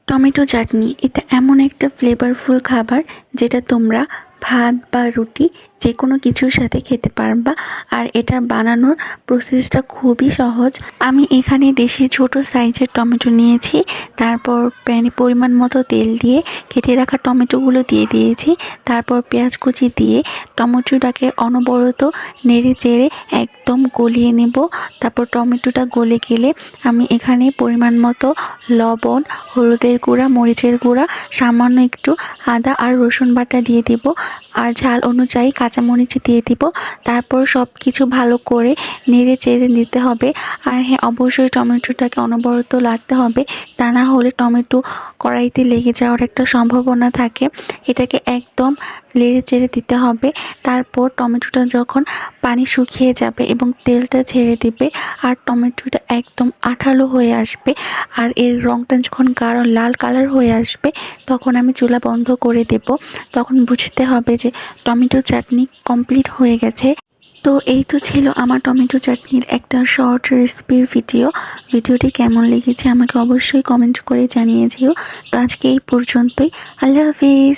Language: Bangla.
টমেটো চাটনি এটা এমন একটা ফ্লেভারফুল খাবার যেটা তোমরা ভাত বা রুটি যে কোনো কিছুর সাথে খেতে পারবা। আর এটা বানানোর প্রসেসটা খুবই সহজ। আমি এখানে দেশি ছোট সাইজের টমেটো নিয়েছি। তারপর প্যানে পরিমাণ মতো তেল দিয়ে কেটে রাখা টমেটোগুলো দিয়ে দিয়েছি। তারপর পেঁয়াজ কুচি দিয়ে টমেটোটাকে অনবরত নেড়ে চেড়ে একদম গলিয়ে নেব। তারপর টমেটোটা গলে গেলে আমি এখানে পরিমাণ মতো লবণ, হলুদের গুঁড়া, মরিচের গুঁড়া, সামান্য একটু আদা আর রসুন বাটা দিয়ে দিব। আর ঝাল অনুযায়ী কাঁচামরিচ দিয়ে দিব। তারপর সব কিছু ভালো করে নেড়ে চেড়ে নিতে হবে। আর হ্যাঁ, অবশ্যই টমেটোটাকে অনবরত নাড়তে হবে, তা না হলে টমেটো কড়াইতে লেগে যাওয়ার একটা সম্ভাবনা থাকে। এটাকে একদম নেড়ে চেড়ে দিতে হবে। তারপর টমেটোটা যখন পানি শুকিয়ে যাবে এবং তেলটা ছেড়ে দিবে আর টমেটোটা একদম আঠালো হয়ে আসবে আর এর রঙটা যখন গাঢ় লাল কালার হয়ে আসবে, তখন আমি চুলা বন্ধ করে দেব। তখন বুঝতে হবে যে টমেটো চাটনি কমপ্লিট হয়ে গেছে। তো এই তো ছিল আমার টমেটো চাটনির একটা শর্ট রেসিপির ভিডিও। ভিডিওটি কেমন লেগেছে আমাকে অবশ্যই কমেন্ট করে জানিয়ে যেও। তো আজকে এই পর্যন্তই। আল্লাহ হাফিজ।